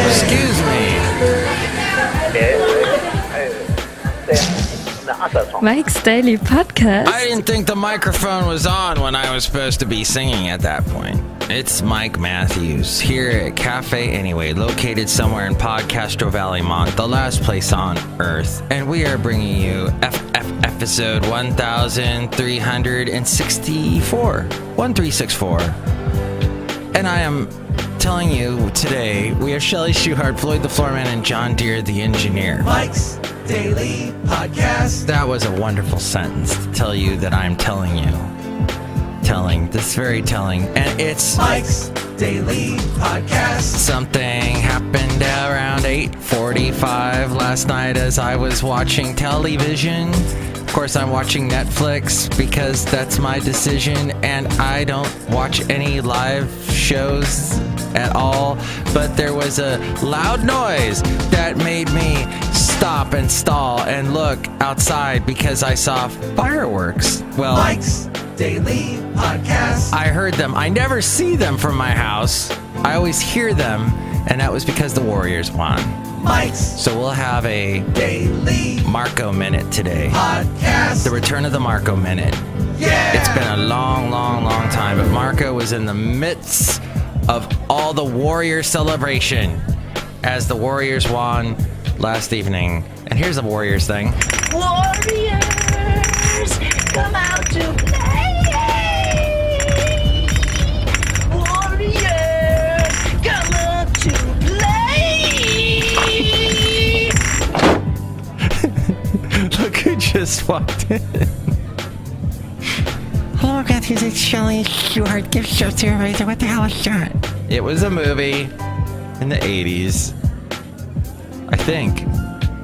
Excuse me. Mike's Daily Podcast. I didn't think the microphone was on when I was supposed to be singing at that point. It's Mike Matthews here at Café Anyway, located somewhere in Podcastro Valley, Mont, the last place on Earth. And we are bringing you episode 1364. 1364. And I am telling you today, we have Chely Shoehart, Floyd the Floorman, and John Deere the engineer. Mike's Daily Podcast. That was a wonderful sentence to tell you that I'm telling you. This very telling. And it's Mike's Daily Podcast. Something happened around 8:45 last night as I was watching television. Of course, I'm watching Netflix because that's my decision, and I don't watch any live shows at all. But there was a loud noise that made me stop and stall and look outside because I saw fireworks. Well, Mike's Daily Podcast. I heard them. I never see them from my house. I always hear them, and that was because the Warriors won. Mike's So we'll have a Daily MARKO Minute today. Podcast. The return of the MARKO Minute. Yeah. It's been a long time, but MARKO was in the midst of all the Warrior celebration as the Warriors won last evening. And here's the Warriors thing. Warriors, come out to play. Warriors, come out to play. Look who just walked in. Hello, Matthews. It's Chely Shoehart. Gift show supervisor. What the hell is that? It was a movie in the 80s. I think.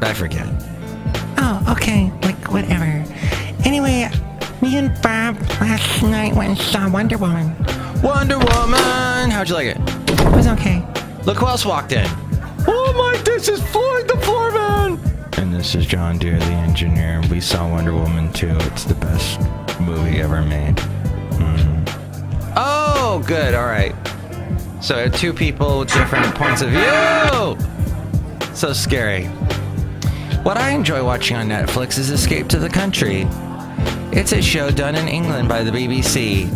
I forget. Oh, okay. Like, whatever. Anyway, me and Bob last night went and saw Wonder Woman. Wonder Woman! How'd you like it? It was okay. Look who else walked in. Oh my, this is Floyd the Floorman! And this is John Deere the engineer. We saw Wonder Woman 2. It's the best movie ever made. Oh, good, alright. So two people with different points of view! So scary. What I enjoy watching on Netflix is Escape to the Country. It's a show done in England by the BBC,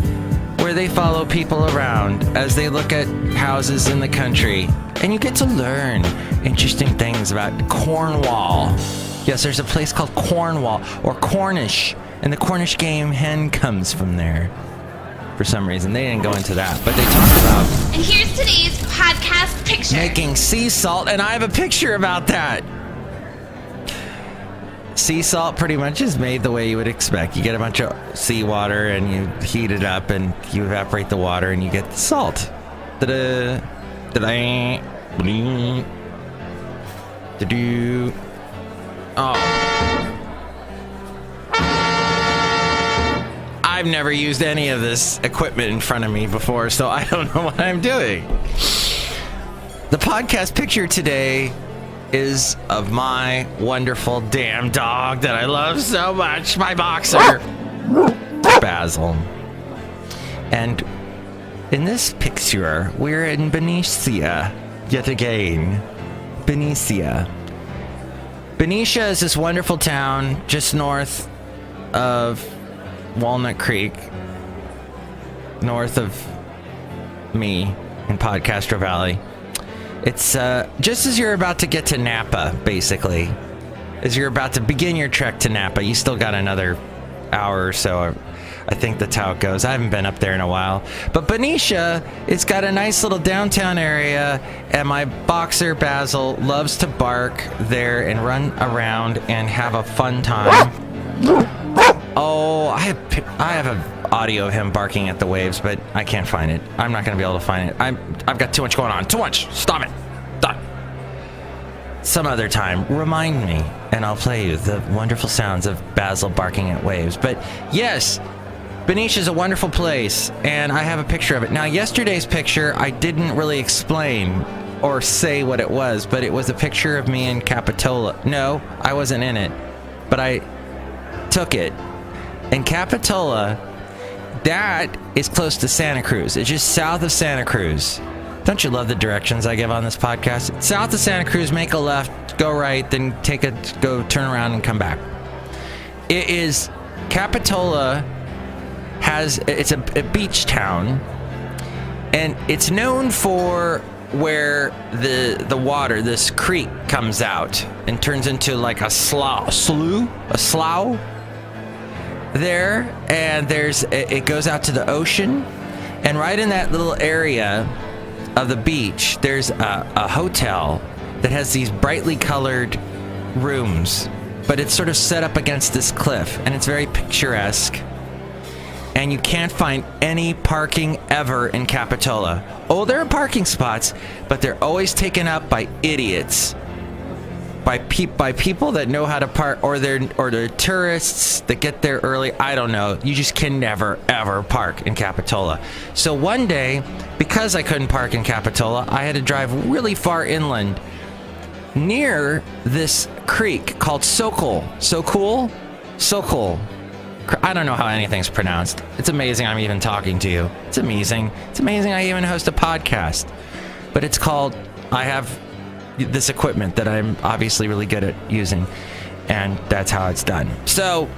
where they follow people around as they look at houses in the country. And you get to learn interesting things about Cornwall. Yes, there's a place called Cornwall, or Cornish, and the Cornish game hen comes from there. For some reason, they didn't go into that, but they talked about And here's today's podcast picture. making sea salt, and I have a picture about that. Sea salt pretty much is made the way you would expect. You get a bunch of seawater and you heat it up and you evaporate the water and you get the salt. Ta-da. Ta-da. Bling. Ta-doo. Oh. I've never used any of this equipment in front of me before, so I don't know what I'm doing. The podcast picture today is of my wonderful damn dog that I love so much, my boxer, Basil. And in this picture, we're in Benita yet again. Benita. Benita is this wonderful town just north of Walnut Creek, north of me in Podcastro Valley. It's just as you're about to get to Napa, basically. As you're about to begin your trek to Napa, you still got another hour or so. I think that's how it goes. I haven't been up there in a while. But Benicia, it's got a nice little downtown area, and my boxer, Basil, loves to bark there and run around and have a fun time. Oh, I have an audio of him barking at the waves, but I can't find it. I'm not going to be able to find it. I've got too much going on. Too much. Stop it. Stop. Some other time, remind me, and I'll play you the wonderful sounds of Basil barking at waves. But yes, Benicia's a wonderful place, and I have a picture of it. Now, yesterday's picture, I didn't really explain or say what it was, but it was a picture of me in Capitola. No, I wasn't in it, but I took it. In Capitola, that is close to Santa Cruz. It's just south of Santa Cruz. Don't you love the directions I give on this podcast? South of Santa Cruz, make a left, go right, then go turn around and come back. It is Capitola it's a beach town, and it's known for where the water, this creek, comes out and turns into like a slough there, and it goes out to the ocean, and right in that little area of the beach, there's a hotel that has these brightly colored rooms, but it's sort of set up against this cliff, and it's very picturesque. And you can't find any parking ever in Capitola. Oh, there are parking spots, but they're always taken up by idiots, by people that know how to park, or they're tourists that get there early. I don't know. You just can never ever park in Capitola. So one day, because I couldn't park in Capitola, I had to drive really far inland near this creek called Sokol. I don't know how anything's pronounced. It's amazing I'm even talking to you. It's amazing. It's amazing I even host a podcast. But it's called, I have this equipment that I'm obviously really good at using, and that's how it's done. So,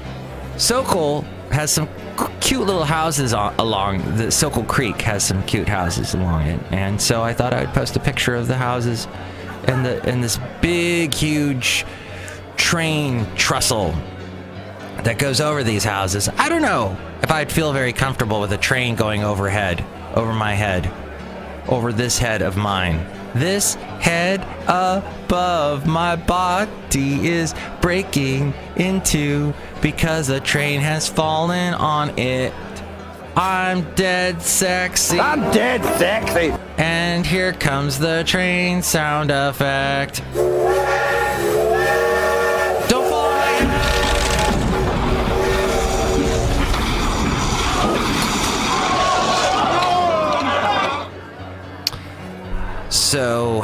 Sokol has some cute little houses along the Sokol Creek has some cute houses along it, and so I thought I'd post a picture of the houses and this big, huge train trestle that goes over these houses. I don't know if I'd feel very comfortable with a train going over my head, over this head of mine. This head above my body is breaking into because a train has fallen on it. I'm dead sexy. And here comes the train sound effect. Don't fall on my head. So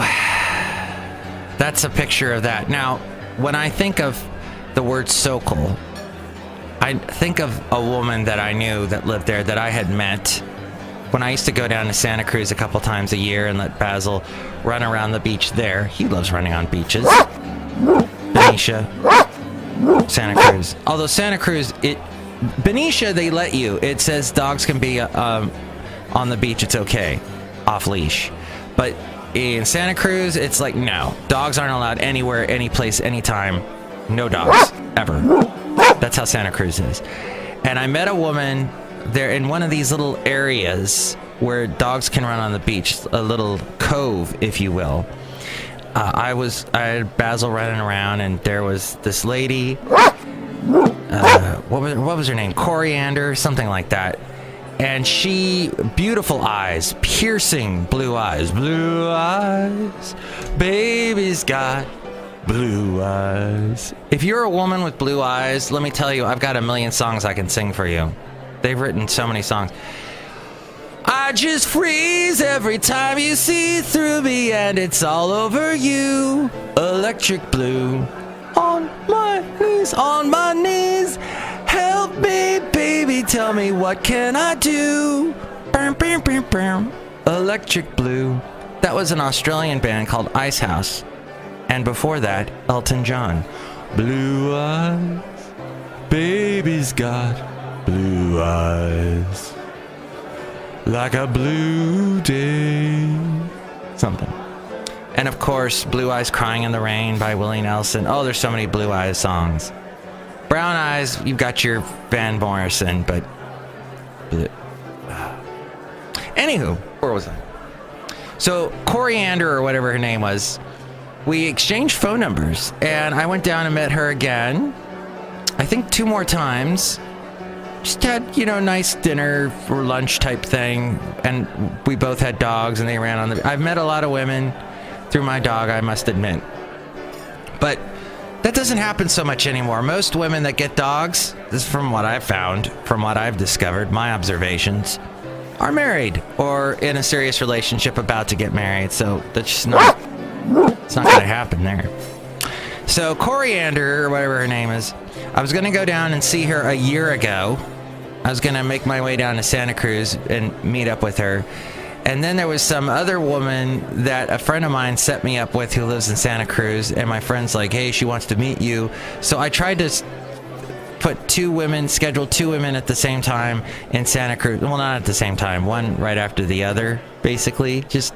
that's a picture of that. Now, when I think of the word Sokol, I think of a woman that I knew that lived there, that I had met when I used to go down to Santa Cruz a couple times a year and let Basil run around the beach there. He loves running on beaches. Benicia, Santa Cruz. Although Santa Cruz, Benicia, they let you. It says dogs can be on the beach. It's okay, off leash. But in Santa Cruz, it's like, no, dogs aren't allowed anywhere, any place, anytime. No dogs, ever. That's how Santa Cruz is. And I met a woman there in one of these little areas where dogs can run on the beach, a little cove, if you will. I had Basil running around, and there was this lady. What was her name? Coriander, something like that. And she, beautiful eyes, piercing blue eyes. Blue eyes, baby's got blue eyes. If you're a woman with blue eyes, let me tell you, I've got a million songs I can sing for you. They've written so many songs. I just freeze every time you see through me, and it's all over you. Electric blue. On my knees. Help me, baby, tell me what can I do? Electric Blue. That was an Australian band called Ice House. And before that, Elton John. Blue eyes, baby's got blue eyes, like a blue day. Something. And of course, Blue Eyes Crying in the Rain by Willie Nelson. Oh, there's so many Blue Eyes songs. Brown Eyes, you've got your Van Morrison, but... Anywho, where was I? So, Coriander, or whatever her name was, we exchanged phone numbers, and I went down and met her again, I think 2 more times. Just had, nice dinner or lunch type thing, and we both had dogs, and they ran on the... I've met a lot of women through my dog, I must admit. But... that doesn't happen so much anymore. Most women that get dogs, this is from what I've found, from what I've discovered, my observations, are married or in a serious relationship, about to get married. So that's just not, it's not going to happen there. So Coriander, or whatever her name is, I was going to go down and see her a year ago. I was going to make my way down to Santa Cruz and meet up with her. And then there was some other woman that a friend of mine set me up with who lives in Santa Cruz, and my friend's like, hey, she wants to meet you. So I tried to schedule two women at the same time in Santa Cruz. Well, not at the same time, one right after the other, basically. Just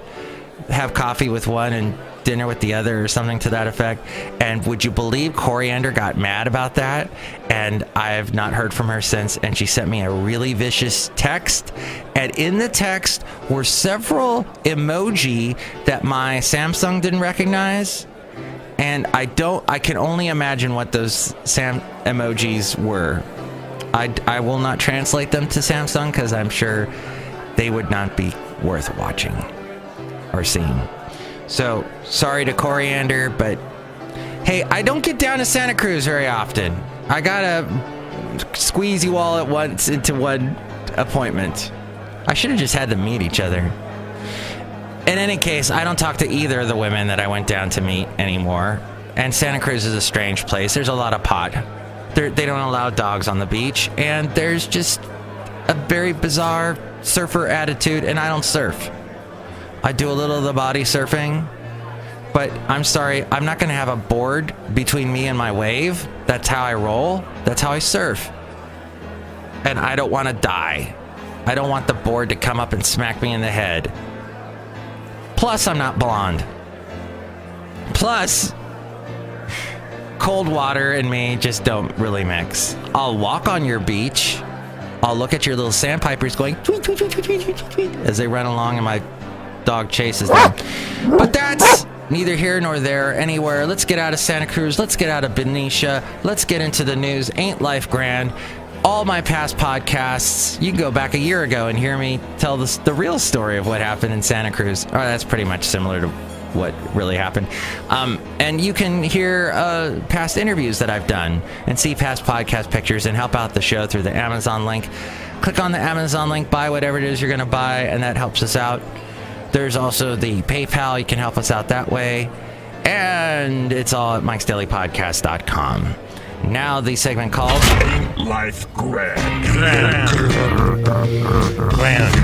have coffee with one and dinner with the other or something to that effect. And would you believe Coriander got mad about that? And I've not heard from her since. And she sent me a really vicious text. And in the text were several emoji that my Samsung didn't recognize. And I can only imagine what those emojis were. I will not translate them to Samsung because I'm sure they would not be worth watching or seeing. So, sorry to Coriander, but hey, I don't get down to Santa Cruz very often. I gotta squeeze you all at once into one appointment. I should have just had them meet each other. In any case, I don't talk to either of the women that I went down to meet anymore. And Santa Cruz is a strange place. There's a lot of pot. They don't allow dogs on the beach. And there's just a very bizarre surfer attitude, and I don't surf. I do a little of the body surfing, but I'm sorry, I'm not going to have a board between me and my wave. That's how I roll. That's how I surf. And I don't want to die. I don't want the board to come up and smack me in the head. Plus, I'm not blonde. Plus, cold water and me just don't really mix. I'll walk on your beach. I'll look at your little sandpipers going tweet, tweet, tweet, tweet, tweet, tweet, tweet, as they run along and my dog chases them. But that's neither here nor there anywhere. Let's get out of Santa Cruz. Let's get out of Benita. Let's get into the news. Ain't life grand? All my past podcasts, you can go back a year ago and hear me tell the real story of what happened in Santa Cruz. Oh, that's pretty much similar to what really happened. And you can hear past interviews that I've done and see past podcast pictures and help out the show through the Amazon link. Click on the Amazon link, buy whatever it is you're going to buy, and that helps us out. There's also the PayPal. You can help us out that way. And it's all at mikesdailypodcast.com. Now the segment called Life Grand.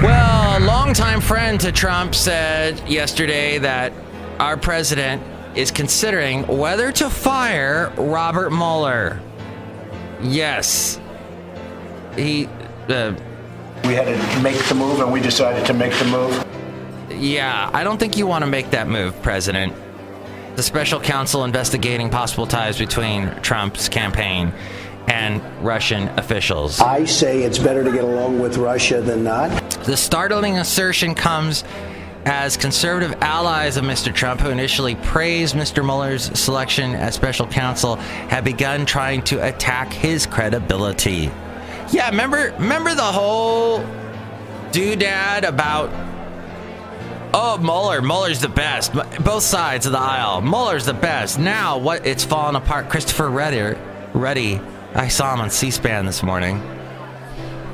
Well, longtime friend to Trump said yesterday that our president is considering whether to fire Robert Mueller. Yes. We had to make the move, and we decided to make the move. Yeah, I don't think you want to make that move, President. The special counsel investigating possible ties between Trump's campaign and Russian officials. I say it's better to get along with Russia than not. The startling assertion comes as conservative allies of Mr. Trump, who initially praised Mr. Mueller's selection as special counsel, have begun trying to attack his credibility. Yeah, remember the whole doodad about, oh, Mueller's the best. Both sides of the aisle. Mueller's the best. Now, what? It's fallen apart. Christopher Ruddy, I saw him on C-SPAN this morning.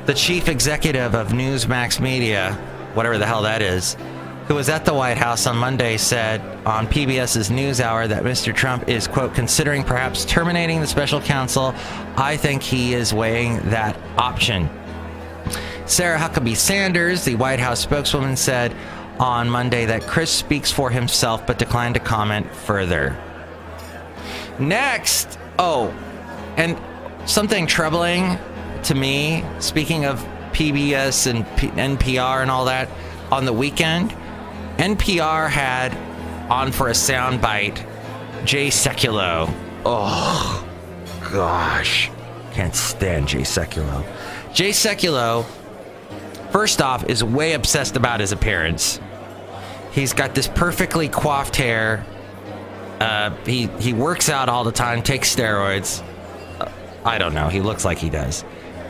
The chief executive of Newsmax Media, whatever the hell that is, who was at the White House on Monday, said on PBS's NewsHour that Mr. Trump is, quote, considering perhaps terminating the special counsel. I think he is weighing that option. Sarah Huckabee Sanders, the White House spokeswoman, said on Monday that Chris speaks for himself but declined to comment further. Next, and something troubling to me, speaking of PBS and NPR and all that, on the weekend, NPR had on for a soundbite Jay Sekulow. Oh, gosh. Can't stand Jay Sekulow. Jay Sekulow, first off, is way obsessed about his appearance. He's got this perfectly coiffed hair. He works out all the time, takes steroids. I don't know. He looks like he does.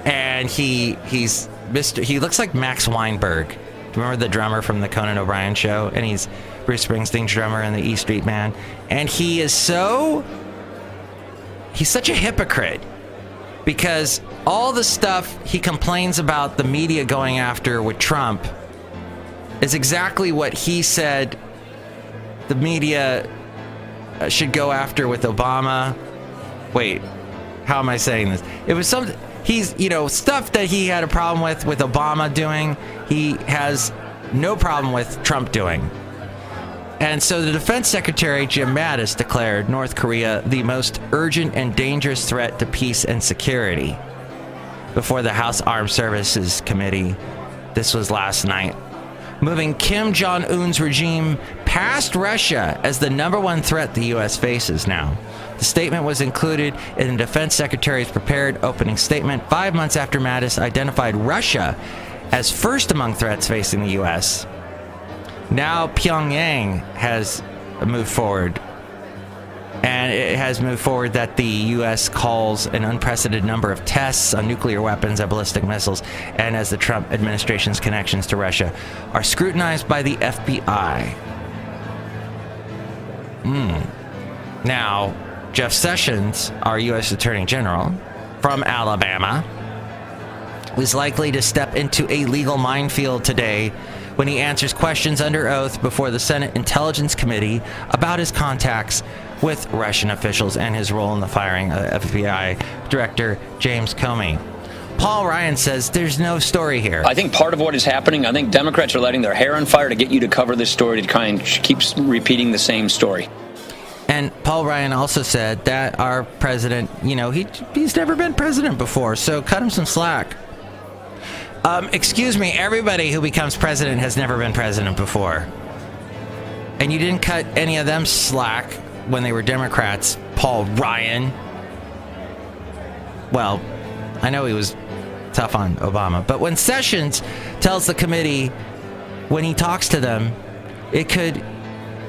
And he looks like Max Weinberg. Remember the drummer from the Conan O'Brien show? And he's Bruce Springsteen's drummer in the E Street Band. And he's such a hypocrite, because all the stuff he complains about the media going after with Trump is exactly what he said the media should go after with Obama. Wait, how am I saying this? It was stuff that he had a problem with Obama doing. He has no problem with Trump doing. And so the Defense Secretary, Jim Mattis, declared North Korea the most urgent and dangerous threat to peace and security before the House Armed Services Committee. This was last night, moving Kim Jong-un's regime past Russia as the number one threat the U.S. faces now. The statement was included in the Defense Secretary's prepared opening statement 5 months after Mattis identified Russia as first among threats facing the U.S. Now Pyongyang has moved forward, and it has moved forward that the U.S. calls an unprecedented number of tests on nuclear weapons and ballistic missiles, and as the Trump administration's connections to Russia are scrutinized by the FBI. Now, Jeff Sessions, our U.S. Attorney General from Alabama, is likely to step into a legal minefield today when he answers questions under oath before the Senate Intelligence Committee about his contacts with Russian officials and his role in the firing of FBI Director James Comey. Paul Ryan says there's no story here. I think part of what is happening, I think Democrats are letting their hair on fire to get you to cover this story, to try and keep repeating the same story. And Paul Ryan also said that our president, he's never been president before, so cut him some slack. Excuse me, everybody who becomes president has never been president before. And you didn't cut any of them slack when they were Democrats, Paul Ryan. Well, I know he was tough on Obama, but when Sessions tells the committee, when he talks to them, it could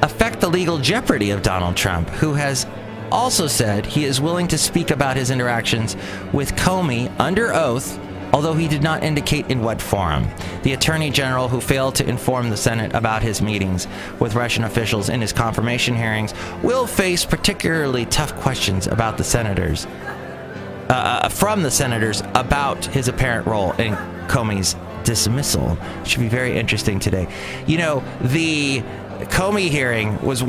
affect the legal jeopardy of Donald Trump, who has also said he is willing to speak about his interactions with Comey under oath, although he did not indicate in what forum. The Attorney General, who failed to inform the Senate about his meetings with Russian officials in his confirmation hearings, will face particularly tough questions about the senators, from the senators about his apparent role in Comey's dismissal. It should be very interesting today. The Comey hearing was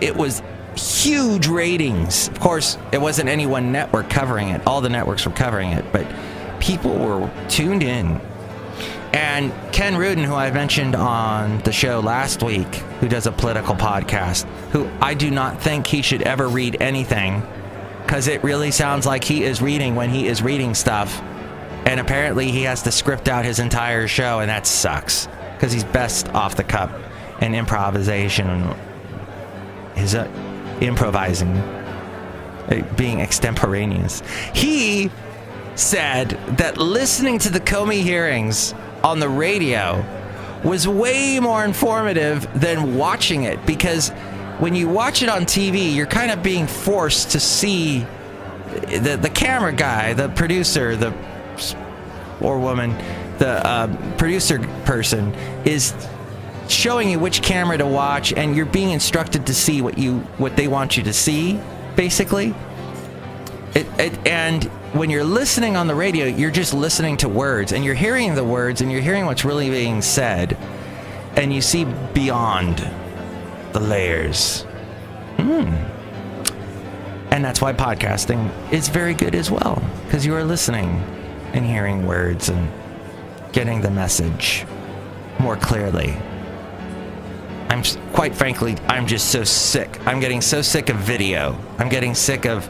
it was huge ratings. Of course, it wasn't any one network covering it. All the networks were covering it, but people were tuned in. And Ken Rudin, who I mentioned on the show last week, who does a political podcast, who I do not think he should ever read anything, because it really sounds like he is reading when he is reading stuff. And apparently he has to script out his entire show, and that sucks, because he's best off the cup and improvisation, his improvising, being extemporaneous. He said that listening to the Comey hearings on the radio was way more informative than watching it, because when you watch it on TV, you're kind of being forced to see the camera guy, the producer, or woman, the producer person is showing you which camera to watch, and you're being instructed to see what they want you to see, basically. And when you're listening on the radio, you're just listening to words, and you're hearing the words, and you're hearing what's really being said, and you see beyond the layers. And that's why podcasting is very good as well, because you are listening and hearing words and getting the message more clearly. Quite frankly, I'm just so sick. I'm getting so sick of video. I'm getting sick of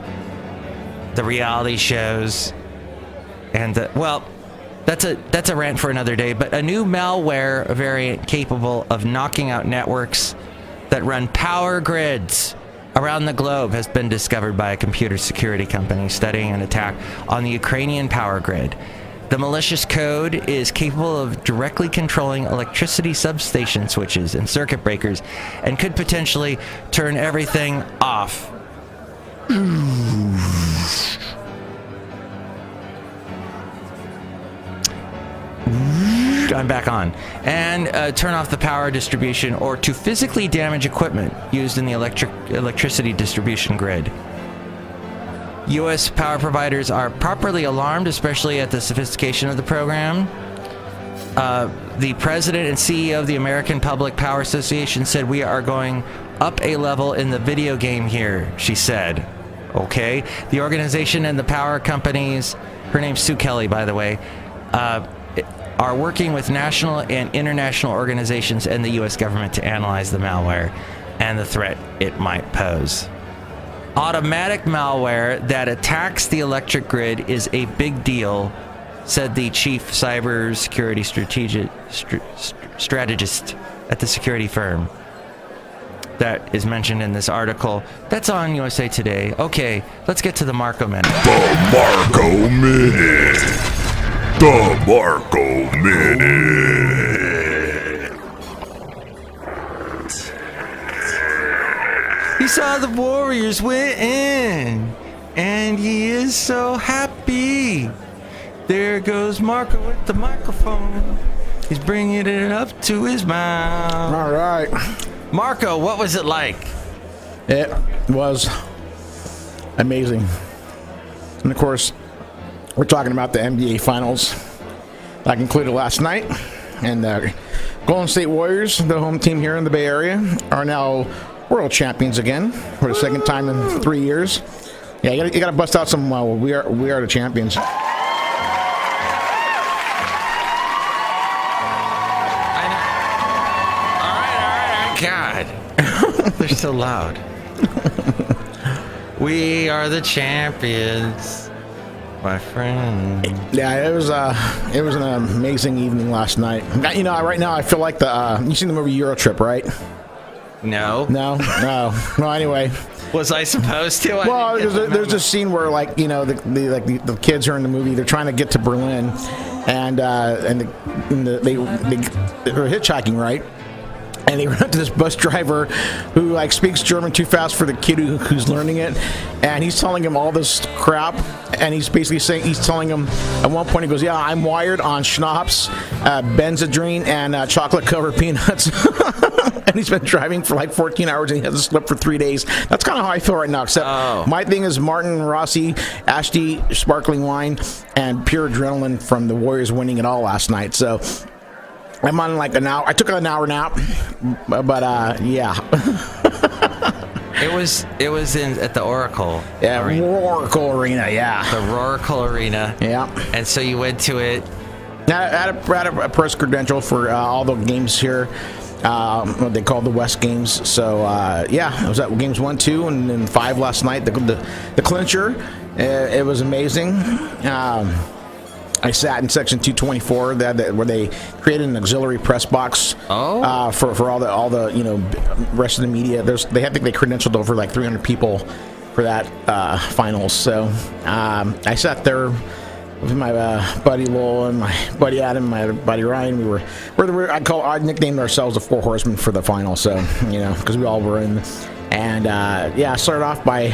the reality shows, and that's a rant for another day. But a new malware variant capable of knocking out networks that run power grids around the globe has been discovered by a computer security company studying an attack on the Ukrainian power grid. The malicious code is capable of directly controlling electricity substation switches and circuit breakers, and could potentially turn everything off. I'm back on. And turn off the power distribution, or to physically damage equipment used in the electricity distribution grid. U.S. power providers are properly alarmed, especially at the sophistication of the program. The president and CEO of the American Public Power Association said, "We are going up a level in the video game here," she said. Okay. The organization and the power companies, her name's Sue Kelly, by the way, are working with national and international organizations and the U.S. government to analyze the malware and the threat it might pose. Automatic malware that attacks the electric grid is a big deal, said the chief cybersecurity strategist at the security firm. That is mentioned in this article that's on USA Today. Okay, let's get to the Marko Minute. The Marko Minute. The Marko Minute. He saw the Warriors win, and he is so happy. There goes Marko with the microphone. He's bringing it up to his mouth. All right. Marko, what was it like? It was amazing. And of course, we're talking about the NBA Finals that concluded last night. And the Golden State Warriors, the home team here in the Bay Area, are now world champions again for the second time in 3 years. Yeah, you got to bust out some. We are the champions. God, they're so loud. We are the champions, my friend. Yeah, it was an amazing evening last night. You know, right now I feel like you seen the movie Euro Trip, right? No. Well, anyway. Was I supposed to? Well, there's a scene where, like, you know, the kids are in the movie. They're trying to get to Berlin, and they're hitchhiking, right? And they run into this bus driver who, like, speaks German too fast for the kid who's learning it, and he's telling him all this crap, and he's basically telling him at one point, he goes, "Yeah, I'm wired on schnapps, Benzedrine, and chocolate covered peanuts." And he's been driving for like 14 hours and he hasn't slept for 3 days. That's kind of how I feel right now, except my thing is Martin Rossi, Ashty sparkling wine, and pure adrenaline from the Warriors winning it all last night. So I'm on like an hour. I took an hour nap, but yeah. It was at the Oracle. Yeah, Arena. Oracle Arena. Yeah, the Oracle Arena. Yeah. And so you went to it. I had a press credential for all the games here. What they call the West Games. So yeah, I was at games 1, 2, and then 5 last night. The clincher. It was amazing. I sat in section 224 where they created an auxiliary press box for all the rest of the media. They think they credentialed over like 300 people for that finals. So I sat there with my buddy Lowell and my buddy Adam, my buddy Ryan. I nicknamed ourselves the Four Horsemen for the final. So because we all were in, and I started off by.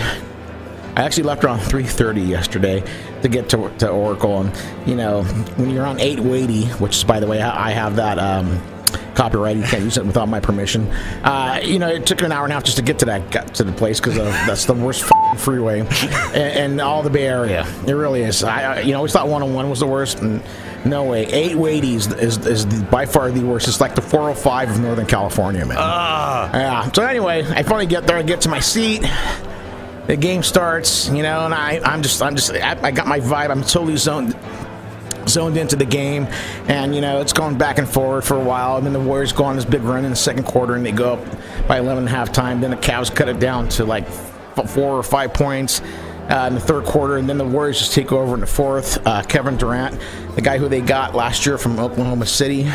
I actually left around 3:30 yesterday to get to Oracle, and when you're on 880, which is, by the way, I have that copyright. You can't use it without my permission. It took an hour and a half just to get to the place because that's the worst freeway in all the Bay Area. It really is. I always thought 101 was the worst, and no way. 880 is by far the worst. It's like the 405 of Northern California, man. Yeah. So anyway, I finally get there. I get to my seat. The game starts, and I got my vibe. I'm totally zoned into the game, and it's going back and forward for a while. And then the Warriors go on this big run in the second quarter, and they go up by 11 at halftime. Then the Cavs cut it down to like 4 or 5 points in the third quarter, and then the Warriors just take over in the fourth. Kevin Durant, the guy who they got last year from Oklahoma City,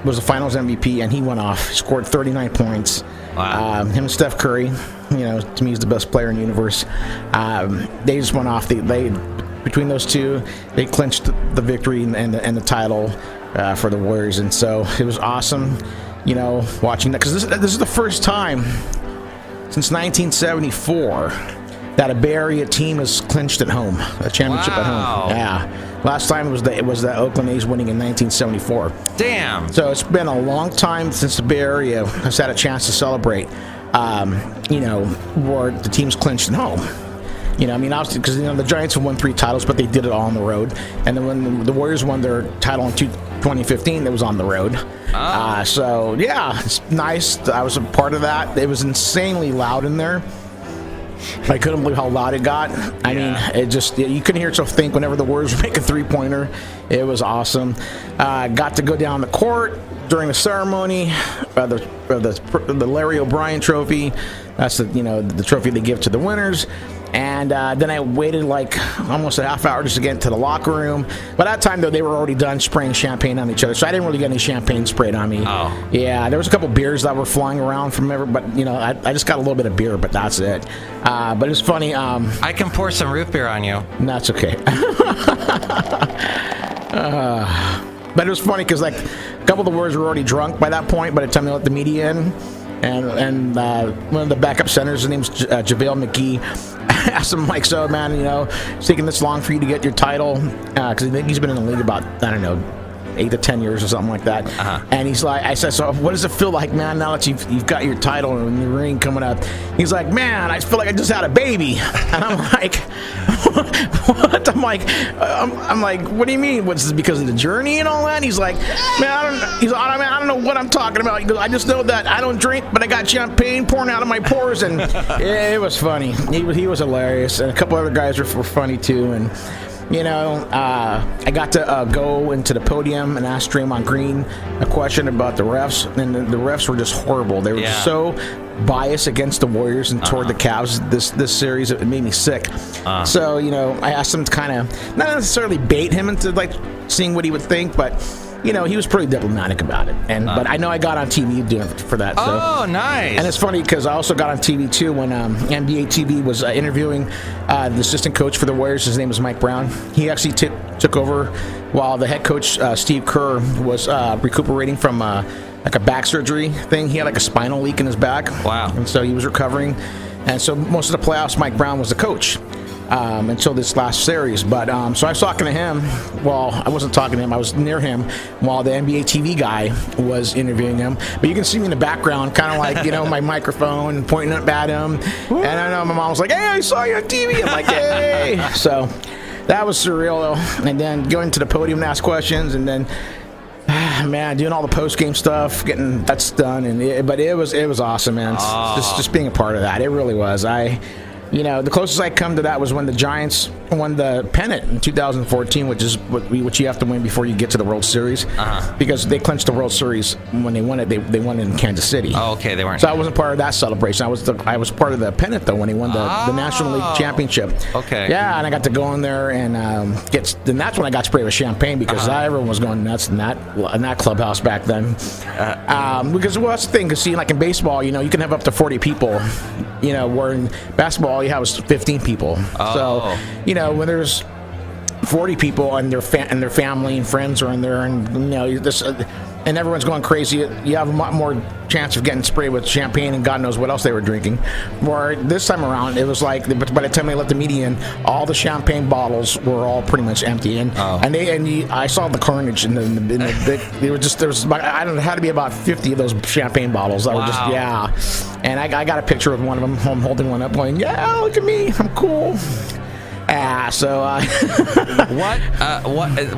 was the Finals MVP, and he went off, scored 39 points. Wow. Him and Steph Curry, to me, he's the best player in the universe. They just went off. They between those two, they clinched the victory and the title for the Warriors, and so it was awesome, watching that, because this is the first time since 1974 that a Bay Area team has clinched at home, a championship at home. Yeah. Last time it was the Oakland A's winning in 1974. Damn. So it's been a long time since the Bay Area has had a chance to celebrate, where the team's clinched at home. Obviously, because the Giants have won 3 titles, but they did it all on the road. And then when the Warriors won their title in 2015, it was on the road. So yeah, it's nice. I was a part of that. It was insanely loud in there. I couldn't believe how loud it got. I mean, it just, you couldn't hear yourself think whenever the Warriors would make a three-pointer. It was awesome. Got to go down the court during the ceremony, the Larry O'Brien trophy. That's the trophy they give to the winners. And then I waited like almost a half hour just to get into the locker room. By that time, though, they were already done spraying champagne on each other, so I didn't really get any champagne sprayed on me. Oh. Yeah, there was a couple beers that were flying around from everybody, but I just got a little bit of beer, but that's it. But it's funny. I can pour some root beer on you. That's okay. But it was funny because like a couple of the Warriors were already drunk by that point. By the time they let the media in, and one of the backup centers, his name's JaVale McGee, asked him like, "So man, it's taking this long for you to get your title?" Because I think he's been in the league about 8 to 10 years or something like that. And he's like, I said, "So what does it feel like, man, now that you've got your title and your ring coming up?" He's like, "Man, I feel like I just had a baby." And I'm like, "What?" I'm like, "What do you mean? What's this, because of the journey and all that?" He's like, "Man, I don't know what I'm talking about." He goes, "I just know that I don't drink, but I got champagne pouring out of my pores." And it was funny. He was hilarious, and a couple other guys were funny too. And I got to go into the podium and ask Draymond Green a question about the refs, and the refs were just horrible. They were so biased against the Warriors and toward the Cavs this series. It made me sick. So, I asked him to kind of, not necessarily bait him into like seeing what he would think, but he was pretty diplomatic about it. But I know I got on TV doing it for that. Oh, nice. And it's funny because I also got on TV too when NBA TV was interviewing the assistant coach for the Warriors. His name was Mike Brown. He actually took over while the head coach, Steve Kerr, was recuperating from like a back surgery thing. He had like a spinal leak in his back. Wow. And so he was recovering. And so most of the playoffs, Mike Brown was the coach. Until this last series. But so I was talking to him. Well, I wasn't talking to him. I was near him while the NBA TV guy was interviewing him. But you can see me in the background, kind of like, my microphone, pointing up at him. And I know my mom was like, "Hey, I saw you on TV." I'm like, "Hey." So that was surreal, though. And then going to the podium and ask questions, and then man, doing all the post-game stuff, getting that's done. But it was awesome, man. Just being a part of that. It really was. The closest I come to that was when the Giants won the pennant in 2014, which is what you have to win before you get to the World Series, because they clinched the World Series when they won it. They won it in Kansas City. Oh, okay, they weren't. So I wasn't part of that celebration. I was part of the pennant though when they won the National League Championship. Okay. Yeah, and I got to go in there and and that's when I got sprayed with champagne because everyone was going nuts in that clubhouse back then. Because that's the thing. Because like in baseball, you can have up to 40 people. Where in basketball you have 15 people. So, when there's 40 people and their family and friends are in there, and and everyone's going crazy, you have a lot more chance of getting sprayed with champagne and God knows what else they were drinking. Where this time around, it was like by the time they let the media in, all the champagne bottles were all pretty much empty. And I saw the carnage in the I don't know, had to be about 50 of those champagne bottles that were just And I got a picture of one of them. I'm holding one up, going, "Yeah, look at me, I'm cool."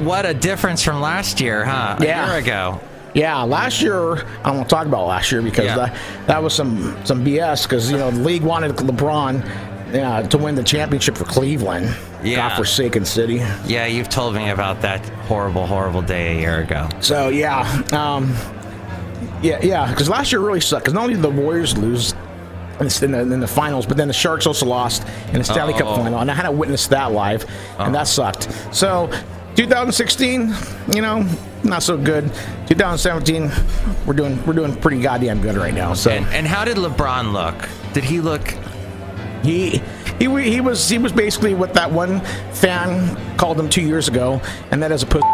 What a difference from last year, huh? A year ago. Yeah, last year, I don't want to talk about last year because that was some BS because, the league wanted LeBron to win the championship for Cleveland. Yeah. Godforsaken city. Yeah, you've told me about that horrible, horrible day a year ago. So, because last year really sucked because not only did the Warriors lose in the finals, but then the Sharks also lost in the Stanley Cup final, and I had to witness that live, and that sucked. So 2016, not so good. 2017, we're doing pretty goddamn good right now. So and how did LeBron look? Did he look? He was basically what that one fan called him 2 years ago, and that is a pussy.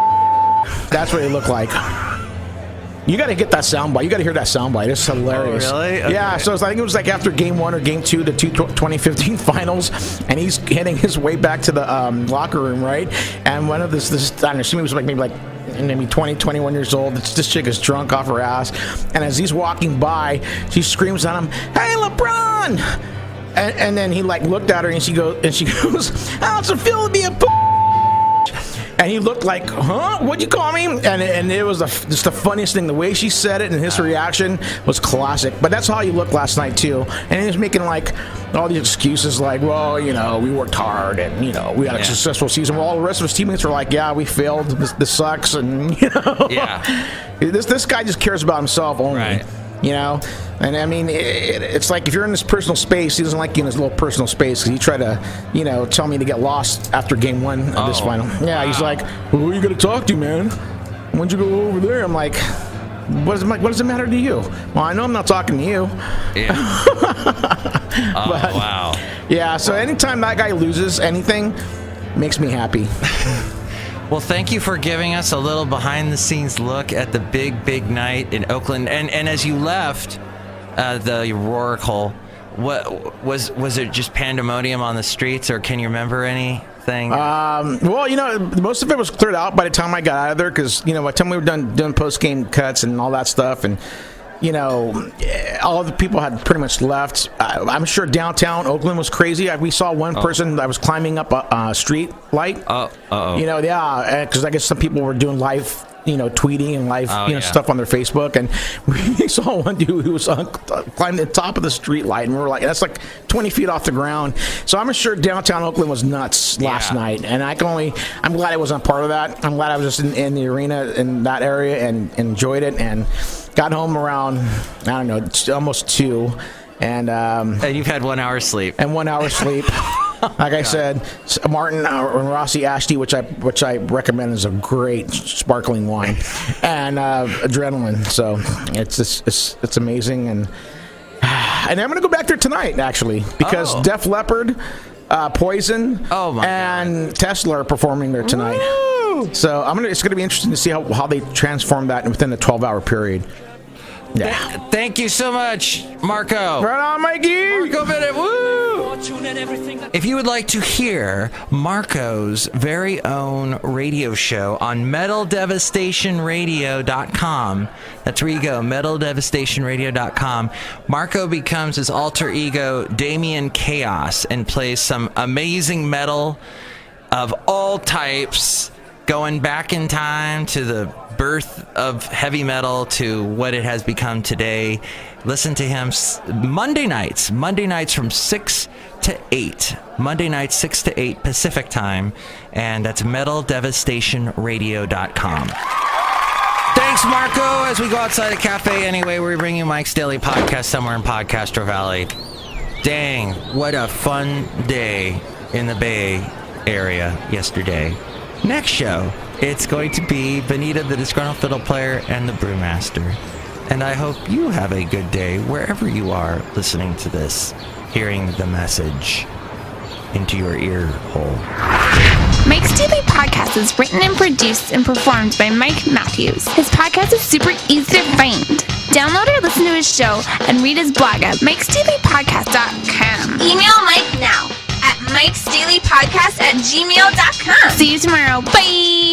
That's what he looked like. You got to get that soundbite. You got to hear that soundbite. It's hilarious. Oh, really? Okay. Yeah. So I think it was like after Game 1 or Game 2, the 2015 finals, and he's heading his way back to the locker room, right? And one of this I don't know, she was like maybe 20, 21 years old. This chick is drunk off her ass, and as he's walking by, she screams at him, "Hey, LeBron!" And then he looked at her, and she goes, "How's it feel to be a And he looked like, huh? What'd you call me? And it was just the funniest thing. The way she said it and his reaction was classic. But that's how he looked last night, too. And he was making, like, all these excuses like, well, you know, we worked hard and, you know, we had a successful season. Well, all the rest of his teammates were like, yeah, we failed. This sucks. And, you know. Yeah. This guy just cares about himself only. Right. You know? And I mean, it's like if you're in this personal space, he doesn't like you in his little personal space because he tried to, you know, tell me to get lost after game 1 of this final. Yeah, he's like, well, who are you going to talk to, man? When'd you go over there? I'm like, what does it matter to you? Well, I know I'm not talking to you. Yeah. Wow. Yeah, so anytime that guy loses anything, makes me happy. Well, thank you for giving us a little behind-the-scenes look at the big night in Oakland. And as you left the Oracle, what was it? Just pandemonium on the streets, or can you remember anything? Well, you know, most of it was cleared out by the time I got out of there, because you know, by the time we were done doing post-game cuts and all that stuff, and you know, all the people had pretty much left. I'm sure downtown Oakland was crazy. We saw one person that was climbing up a street light. You know, yeah, because I guess some people were doing live, you know, tweeting and live, stuff on their Facebook. And we saw one dude who was climbing the top of the street light, and we were like, that's like 20 feet off the ground. So I'm sure downtown Oakland was nuts last night. And I'm glad I wasn't part of that. I'm glad I was just in the arena in that area and enjoyed it, and got home around, I don't know, almost 2, and you've had 1 hour sleep. And 1 hour sleep. Like I said, Martin and Rossi Ashty, which I recommend, is a great sparkling wine, and adrenaline. So it's amazing, and I'm gonna go back there tonight actually, because Def Leppard, Poison, and Tesla are performing there tonight. Woo! So it's gonna be interesting to see how they transform that within a 12-hour period. Yeah. Thank you so much, Marco. Right on, Mikey. Marco Minute. Woo! If you would like to hear Marco's very own radio show on MetalDevastationRadio.com, that's where you go, MetalDevastationRadio.com. Marco becomes his alter ego, Damien Chaos, and plays some amazing metal of all types, going back in time to the birth of heavy metal to what it has become today. Listen to him Monday nights from 6 to 8. Monday nights, 6 to 8 Pacific time. And that's MetalDevastationRadio.com. Thanks, Marco. As we go outside of Café Anyway, we bring you Mike's Daily Podcast somewhere in Podcastro Valley. Dang, what a fun day in the Bay Area yesterday. Next show, it's going to be Benita, the Disgruntled Fiddle Player, and the Brewmaster. And I hope you have a good day wherever you are listening to this, hearing the message into your ear hole. Mike's Daily Podcast is written and produced and performed by Mike Matthews. His podcast is super easy to find. Download or listen to his show and read his blog at mikesdailypodcast.com. Email Mike now at mikesdailypodcast@gmail.com. See you tomorrow. Bye!